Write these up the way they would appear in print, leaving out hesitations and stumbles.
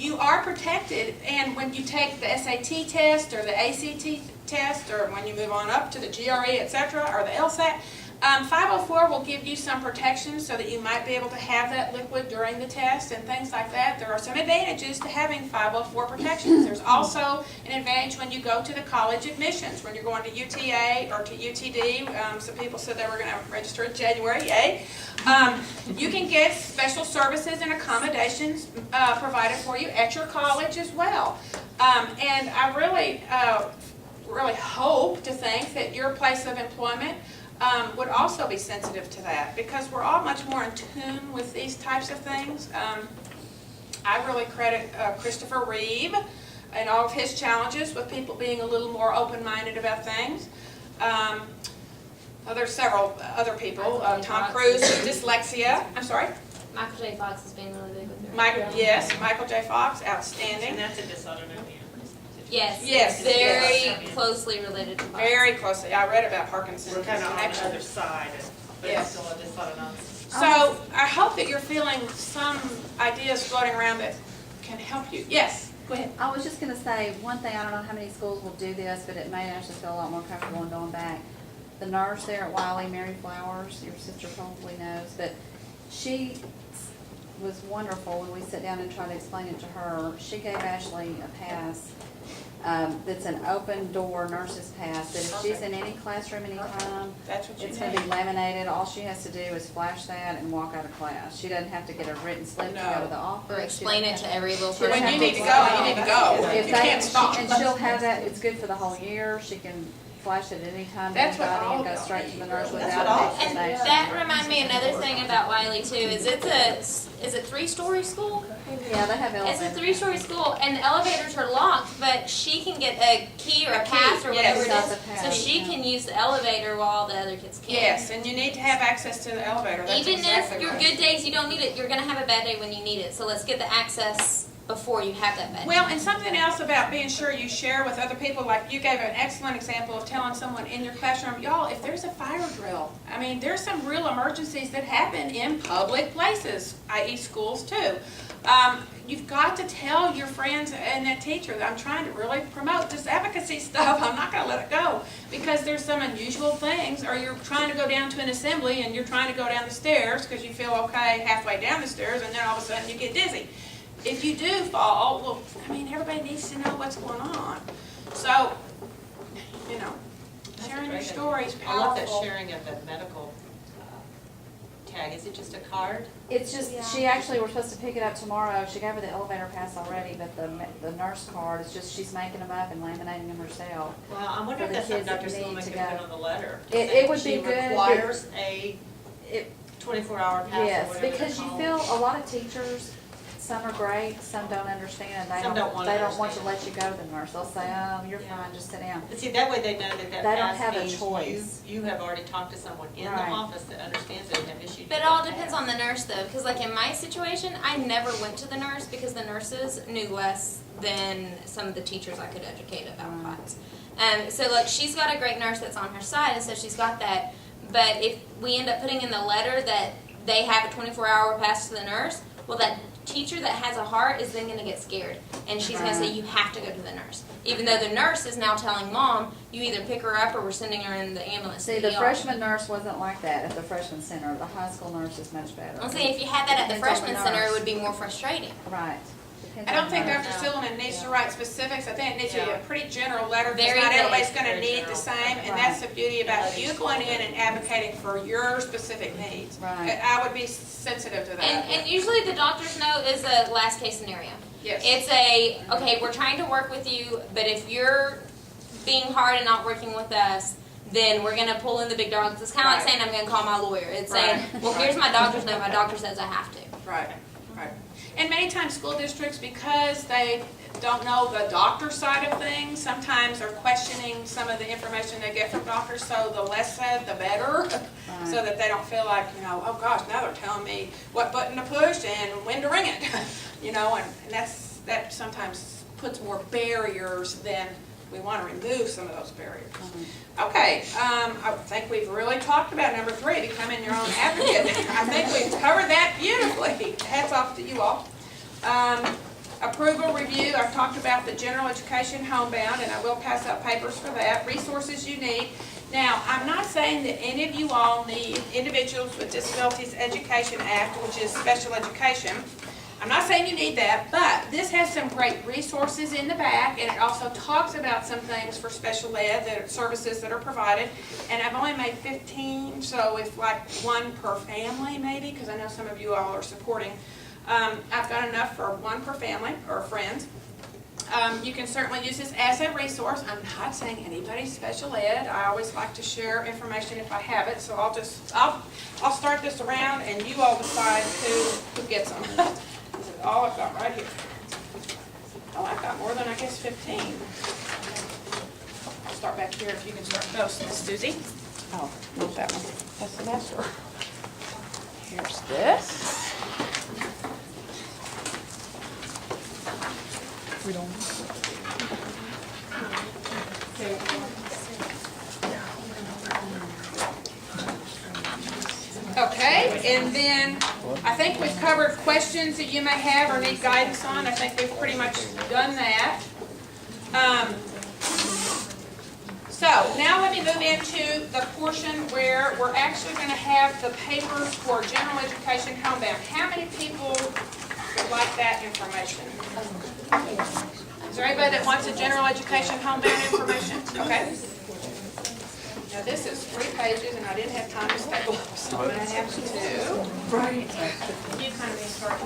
you are protected, and when you take the SAT test or the ACT test, or when you move on up to the GRE, etc., or the LSAT, 504 will give you some protection so that you might be able to have that liquid during the test and things like that. There are some advantages to having 504 protections. There's also an advantage when you go to the college admissions, when you're going to UTA or to UTD. Some people said they were going to register in January, yay. You can get special services and accommodations provided for you at your college as well. And I really hope to think that your place of employment would also be sensitive to that, because we're all much more in tune with these types of things. I really credit Christopher Reeve and all of his challenges with people being a little more open-minded about things. There's several other people. Tom Cruise with dyslexia. I'm sorry? Michael J. Fox has been really big with her. Michael J. Fox, outstanding. And that's a dysautonomia. Yes, Yes, it's very yes. closely related to Fox. Very closely. I read about Parkinson's. We're kind of on the actually. other side, but Yes. it's still a dysautonomia. So I hope that you're feeling some ideas floating around that can help you. Yes, go ahead. I was just gonna say, one thing, I don't know how many schools will do this, but it made Ashley feel a lot more comfortable in going back. The nurse there at Wiley, Mary Flowers, your sister probably knows, but she was wonderful when we sat down and tried to explain it to her. She gave Ashley a pass, that's an open door nurse's pass, that if she's in any classroom anytime, That's what you it's gonna be need. laminated. All she has to do is flash that and walk out of class. She doesn't have to get a written slip to go to the office. Or She explain doesn't it to have every little She doesn't person. When you have need to go, you need to go. If You they, can't stop. and she'll have that, it's good for the whole year. She can flash it at any time to That's what anybody and all go of straight to the nurse That's without what all- an And explanation. that reminds me another thing about Wiley too, is is it 3-story school? Yeah, they have It's a elevators. 3-story school, and the elevators are locked, but she can get a key or a pass or yes. whatever it Got the is, so pass, she yeah. can use the elevator while the other kids can't. Yes, and you need to have access to the elevator. That's Even exactly if your right. good days you don't need it, you're gonna have a bad day when you need it, so let's get the access before you have that bad day. Well, and something else about being sure you share with other people, like you gave an excellent example of telling someone in your classroom, y'all, if there's a fire drill, I mean, there's some real emergencies that happen in public places, i.e. schools too. You've got to tell your friends and that teacher that I'm trying to really promote this advocacy stuff. I'm not going to let it go, because there's some unusual things, or you're trying to go down to an assembly and you're trying to go down the stairs because you feel okay halfway down the stairs, and then all of a sudden you get dizzy. If you do fall, well, I mean, everybody needs to know what's going on. So, you know, sharing your story is I love that powerful. sharing of the medical tag. Is it just a card? It's just, she actually, we're supposed to pick it up tomorrow. She gave her the elevator pass already, but the nurse card is just, she's making them up and laminating them herself. Well, I wonder For if the that's something kids that Dr. need Stillman to could put go. on the letter. It would be good. She requires a It, 24-hour pass or yes, whatever because they're you called. feel a lot of teachers, some are great, some don't understand. They Some don't wanna they don't want to understand. let you go to the nurse. They'll say, oh, you're Yeah. fine, just sit down. But see, that way they know that that They don't pass have a means choice. you have already talked to someone in the Right. office that understands it and have issued you But it that all depends pass. on the nurse though, because like in my situation, I never went to the nurse because the nurses knew less than some of the teachers I could educate about Mm. POTS. So like she's got a great nurse that's on her side, and so she's got that. But if we end up putting in the letter that they have a 24-hour pass to the nurse, well, that teacher that has a heart is then going to get scared, and she's going to say you have to go to the nurse, even though the nurse is now telling mom you either pick her up or we're sending her in the ambulance. See, to the ER. freshman nurse wasn't like that at the freshman center. The high school nurse is much better. I'm saying if you had that at the Depends on freshman the center, it nurse. would be more frustrating. Right. Depends I on don't think the Dr. nurse. Stillman needs to write specifics. I think it needs to be a Yeah. pretty general letter, because Very not vague. everybody's going to Very need the general. same, and Right. that's the beauty about Yeah, you going in and advocating for your specific needs. Right. I would be sensitive to that. And usually the doctor's note is a last case scenario. Yes. It's okay, we're trying to work with you, but if you're being hard and not working with us, then we're going to pull in the big dogs. It's kind of like Right. saying I'm going to call my lawyer. It's saying, Right. well, here's my doctor's note. My doctor says I have to. Right, right. And many times school districts, because they don't know the doctor side of things, sometimes are questioning some of the information they get from doctors, so the less said, the better, so that they don't feel like, you know, oh gosh, now they're telling me what button to push and when to ring it, you know, and that sometimes puts more barriers than we want to remove some of those barriers. Okay, I think we've really talked about number 3, becoming your own advocate. I think we've covered that beautifully. Hats off to you all. Approve review, I've talked about the general education homebound, and I will pass out papers for that, resources you need. Now, I'm not saying that any of you all need Individuals with Disabilities Education Act, which is special education. I'm not saying you need that, but this has some great resources in the back, and it also talks about some things for special ed, that are services that are provided. And I've only made 15, so if like one per family maybe, because I know some of you all are supporting. I've got enough for one per family or friends. You can certainly use this as a resource. I'm not saying anybody's special ed. I always like to share information if I have it, so I'll start this around and you all decide who gets them. This is all I've got right here. Oh, I've got more than I guess 15. I'll start back here if you can start. Oh, Miss Susie. Oh, not that one. That's the master. Here's this. We don't. Okay, and then I think we've covered questions that you may have or need guidance on. I think we've pretty much done that. So now let me move into the portion where we're actually going to have the papers for general education homebound. How many people would like that information? Is there anybody that wants a general education homebound information? Okay. Now this is 3 pages and I didn't have time to staple up, so I'm going to have to. Right. You kind of start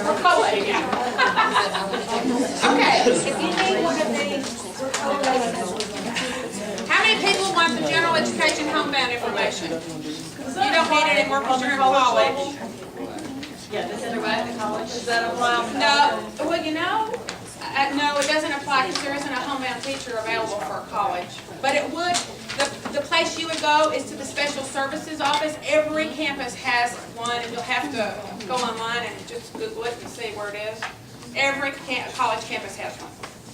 we're collating now. Okay. If you need one of these, we're collating. How many people want the general education homebound information? You don't need it anymore because you're in college. Yeah, does it apply to college? Does that apply? No, well, you know, no, it doesn't apply because there isn't a homebound teacher available for college. But it would, the place you would go is to the special services office. Every campus has one, and you'll have to go online and just Google it and see where it is. Every college campus has one.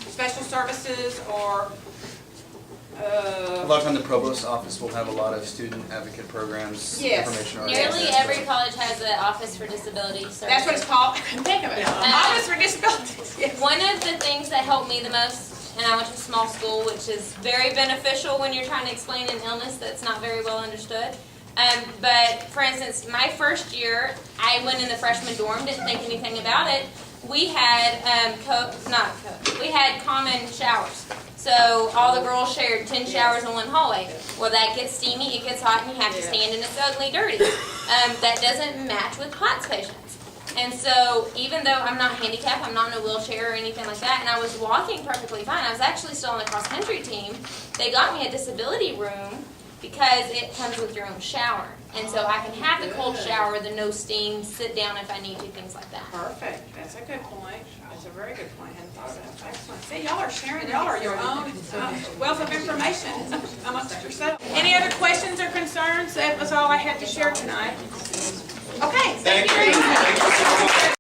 Special services or A lot of time the provost office will have a lot of student advocate programs, Yes. information on Nearly it. every college has an office for disability services. that's what it's called. I couldn't think of it. Office for Disabilities. Yes. One of the things that helped me the most, and I went to a small school, which is very beneficial when you're trying to explain an illness that's not very well understood. But for instance, my first year, I went in the freshman dorm, didn't think anything about it. We had we had common showers. So all the girls shared 10 showers in one hallway. Well, that gets steamy, it gets hot, and you have to stand, and it's ugly, dirty. That doesn't match with POTS patients. And so even though I'm not handicapped, I'm not in a wheelchair or anything like that, and I was walking perfectly fine. I was actually still on the cross-country team. They got me a disability room because it comes with your own shower. And so I can have the cold shower, the no steam, sit down if I need to, things like that. Perfect. That's a good point. That's a very good point. I hadn't thought of that. Excellent. See, y'all are sharing, y'all are your own wealth of information amongst yourselves. Any other questions or concerns? That was all I had to share tonight. Okay. Thank you very much.